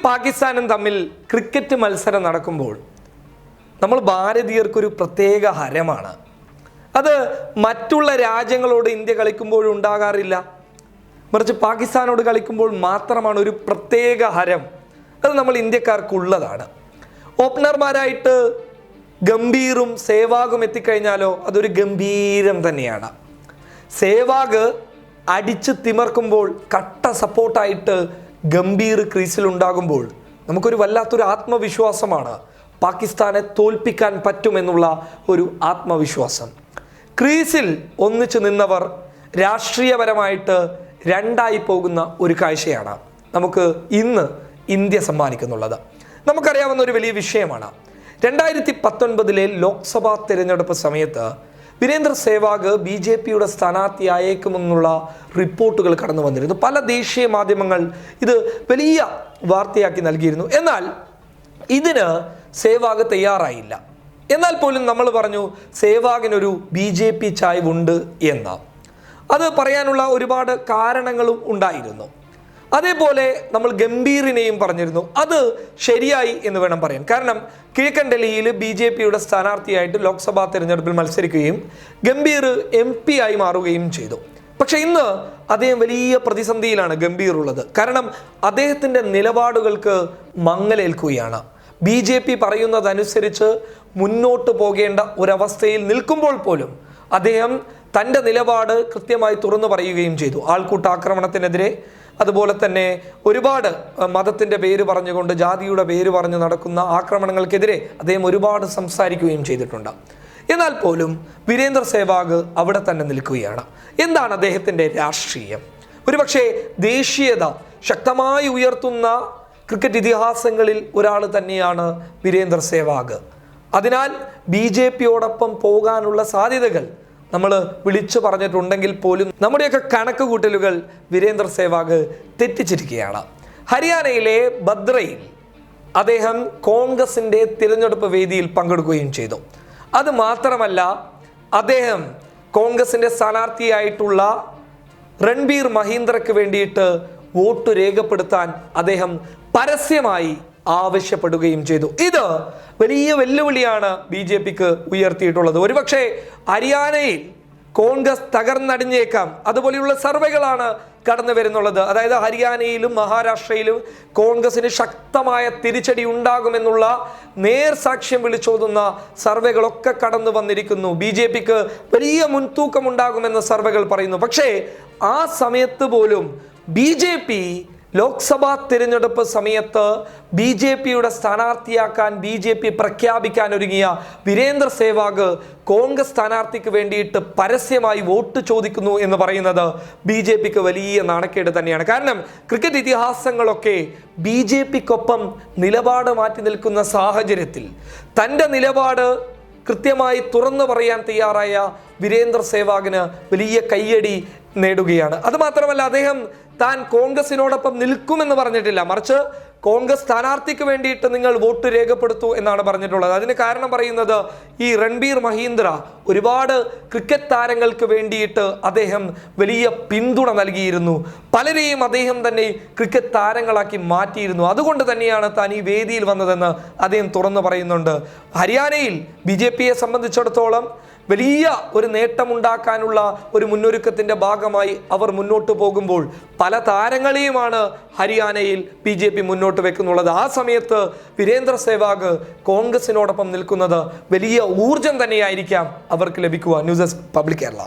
പാകിസ്ഥാനും തമ്മിൽ ക്രിക്കറ്റ് മത്സരം നടക്കുമ്പോൾ നമ്മൾ ഭാരതീയർക്കൊരു പ്രത്യേക ഹരമാണ്. അത് മറ്റുള്ള രാജ്യങ്ങളോട് ഇന്ത്യ കളിക്കുമ്പോഴും ഉണ്ടാകാറില്ല. മറിച്ച് പാകിസ്ഥാനോട് കളിക്കുമ്പോൾ മാത്രമാണ് ഒരു പ്രത്യേക ഹരം. അത് നമ്മൾ ഇന്ത്യക്കാർക്കുള്ളതാണ്. ഓപ്പണർമാരായിട്ട് ഗംഭീറും സേവാഗും എത്തിക്കഴിഞ്ഞാലോ അതൊരു ഗംഭീരം തന്നെയാണ്. സേവാഗ് അടിച്ച് തിമർക്കുമ്പോൾ കട്ട സപ്പോർട്ടായിട്ട് ഗംഭീർ ക്രീസിലുണ്ടാകുമ്പോൾ നമുക്കൊരു വല്ലാത്തൊരു ആത്മവിശ്വാസമാണ്. പാകിസ്ഥാനെ തോൽപ്പിക്കാൻ പറ്റുമെന്നുള്ള ഒരു ആത്മവിശ്വാസം. ക്രീസിൽ ഒന്നിച്ചു നിന്നവർ രാഷ്ട്രീയപരമായിട്ട് രണ്ടായി പോകുന്ന ഒരു കാഴ്ചയാണ് നമുക്ക് ഇന്ന് ഇന്ത്യ സമ്മാനിക്കുന്നുള്ളത്. നമുക്കറിയാവുന്ന ഒരു വലിയ വിഷയമാണ്. 2019 ലോക്സഭാ തിരഞ്ഞെടുപ്പ് സമയത്ത് വീരേന്ദ്ര സേവാഗ് BJPയുടെ സ്ഥാനാർത്ഥിയായേക്കുമെന്നുള്ള റിപ്പോർട്ടുകൾ കടന്നു വന്നിരുന്നു. പല ദേശീയ മാധ്യമങ്ങൾ ഇത് വലിയ വാർത്തയാക്കി നൽകിയിരുന്നു. എന്നാൽ ഇതിന് സേവാഗ് തയ്യാറായില്ല. എന്നാൽ പോലും നമ്മൾ പറഞ്ഞു സേവാഗിനൊരു BJP ചായ്വുണ്ട് എന്ന്. അത് പറയാനുള്ള ഒരുപാട് കാരണങ്ങളും ഉണ്ടായിരുന്നു. അതേപോലെ നമ്മൾ ഗംഭീറിനെയും പറഞ്ഞിരുന്നു. അത് ശരിയായി എന്ന് വേണം പറയാൻ. കാരണം കിഴക്കൻ ഡൽഹിയിൽ BJPയുടെ സ്ഥാനാർത്ഥിയായിട്ട് ലോക്സഭാ തിരഞ്ഞെടുപ്പിൽ മത്സരിക്കുകയും ഗംഭീർ MP ആയി മാറുകയും ചെയ്തു. പക്ഷെ ഇന്ന് അദ്ദേഹം വലിയ പ്രതിസന്ധിയിലാണ് ഗംഭീർ ഉള്ളത്. കാരണം അദ്ദേഹത്തിൻ്റെ നിലപാടുകൾക്ക് മങ്ങലേൽക്കുകയാണ്. BJP പറയുന്നതനുസരിച്ച് മുന്നോട്ട് പോകേണ്ട ഒരവസ്ഥയിൽ നിൽക്കുമ്പോൾ പോലും അദ്ദേഹം തൻ്റെ നിലപാട് കൃത്യമായി തുറന്നു പറയുകയും ചെയ്തു. ആൾക്കൂട്ടാക്രമണത്തിനെതിരെ, അതുപോലെ തന്നെ ഒരുപാട് മതത്തിൻ്റെ പേര് പറഞ്ഞുകൊണ്ട് ജാതിയുടെ പേര് പറഞ്ഞ് നടക്കുന്ന ആക്രമണങ്ങൾക്കെതിരെ അദ്ദേഹം ഒരുപാട് സംസാരിക്കുകയും ചെയ്തിട്ടുണ്ട്. എന്നാൽ പോലും വീരേന്ദ്ര സേവാഗ് അവിടെ തന്നെ നിൽക്കുകയാണ്. എന്താണ് അദ്ദേഹത്തിൻ്റെ രാഷ്ട്രീയം? ഒരുപക്ഷെ ദേശീയത ശക്തമായി ഉയർത്തുന്ന ക്രിക്കറ്റ് ഇതിഹാസങ്ങളിൽ ഒരാൾ തന്നെയാണ് വീരേന്ദ്ര സേവാഗ്. അതിനാൽ BJPയോടൊപ്പം പോകാനുള്ള സാധ്യതകൾ നമ്മൾ വിളിച്ചു പറഞ്ഞിട്ടുണ്ടെങ്കിൽ പോലും നമ്മുടെയൊക്കെ കണക്ക് കൂട്ടലുകൾ വീരേന്ദ്ര സേവാഗ് തെറ്റിച്ചിരിക്കുകയാണ്. ഹരിയാനയിലെ ബദ്രയിൽ അദ്ദേഹം കോൺഗ്രസിൻ്റെ തിരഞ്ഞെടുപ്പ് വേദിയിൽ പങ്കെടുക്കുകയും ചെയ്തു. അത് മാത്രമല്ല, അദ്ദേഹം കോൺഗ്രസിൻ്റെ സ്ഥാനാർത്ഥിയായിട്ടുള്ള രൺബീർ മഹീന്ദ്രയ്ക്ക് വേണ്ടിയിട്ട് വോട്ട് രേഖപ്പെടുത്താൻ അദ്ദേഹം പരസ്യമായി ആവശ്യപ്പെടുകയും ചെയ്തു. ഇത് വലിയ വെല്ലുവിളിയാണ് BJPക്ക് ഉയർത്തിയിട്ടുള്ളത്. ഒരുപക്ഷെ ഹരിയാനയിൽ കോൺഗ്രസ് തകർന്നടിഞ്ഞേക്കാം. അതുപോലെയുള്ള സർവേകളാണ് കടന്നു വരുന്നുള്ളത്. അതായത് ഹരിയാനയിലും മഹാരാഷ്ട്രയിലും കോൺഗ്രസിന് ശക്തമായ തിരിച്ചടി ഉണ്ടാകുമെന്നുള്ള നേർസാക്ഷ്യം വിളിച്ചോതുന്ന സർവേകളൊക്കെ കടന്നു വന്നിരിക്കുന്നു. BJPക്ക് വലിയ മുൻതൂക്കം ഉണ്ടാകുമെന്ന സർവേകൾ പറയുന്നു. പക്ഷേ ആ സമയത്ത് പോലും BJP ലോക്സഭാ തിരഞ്ഞെടുപ്പ് സമയത്ത് BJPയുടെ സ്ഥാനാർത്ഥിയാക്കാൻ BJP പ്രഖ്യാപിക്കാൻ ഒരുങ്ങിയ വീരേന്ദ്ര സേവാഗ് കോൺഗ്രസ് സ്ഥാനാർത്ഥിക്ക് വേണ്ടിയിട്ട് പരസ്യമായി വോട്ട് ചോദിക്കുന്നു എന്ന് പറയുന്നത് BJPക്ക് വലിയ നാണക്കേട് തന്നെയാണ്. കാരണം ക്രിക്കറ്റ് ഇതിഹാസങ്ങളൊക്കെ BJPക്കൊപ്പം നിലപാട് മാറ്റി നിൽക്കുന്ന സാഹചര്യത്തിൽ തൻ്റെ നിലപാട് കൃത്യമായി തുറന്നു പറയാൻ തയ്യാറായ വീരേന്ദ്ര സേവാഗിന് വലിയ കയ്യടി നേടുകയാണ്. അതുമാത്രമല്ല, അദ്ദേഹം താൻ കോൺഗ്രസിനോടൊപ്പം നിൽക്കുമെന്ന് പറഞ്ഞിട്ടില്ല. മറിച്ച് കോൺഗ്രസ് സ്ഥാനാർത്ഥിക്ക് വേണ്ടിയിട്ട് നിങ്ങൾ വോട്ട് രേഖപ്പെടുത്തൂ എന്നാണ് പറഞ്ഞിട്ടുള്ളത്. അതിന് കാരണം പറയുന്നത് ഈ രൺബീർ മഹീന്ദ്ര ഒരുപാട് ക്രിക്കറ്റ് താരങ്ങൾക്ക് വേണ്ടിയിട്ട് അദ്ദേഹം വലിയ പിന്തുണ നൽകിയിരുന്നു. പലരെയും അദ്ദേഹം തന്നെ ക്രിക്കറ്റ് താരങ്ങളാക്കി മാറ്റിയിരുന്നു. അതുകൊണ്ട് തന്നെയാണ് താൻ ഈ വേദിയിൽ വന്നതെന്ന് അദ്ദേഹം തുറന്നു പറയുന്നുണ്ട്. ഹരിയാനയിൽ BJPയെ സംബന്ധിച്ചിടത്തോളം വലിയ ഒരു നേട്ടമുണ്ടാക്കാനുള്ള ഒരു മുന്നൊരുക്കത്തിൻ്റെ ഭാഗമായി അവർ മുന്നോട്ട് പോകുമ്പോൾ പല താരങ്ങളെയുമാണ് ഹരിയാനയിൽ BJP മുന്നോട്ട് വെക്കുന്നുള്ളത്. ആ സമയത്ത് വീരേന്ദ്ര സേവാഗ് കോൺഗ്രസിനോടൊപ്പം നിൽക്കുന്നത് വലിയ ഊർജം തന്നെയായിരിക്കാം അവർക്ക് ലഭിക്കുക. News desk public Kerala.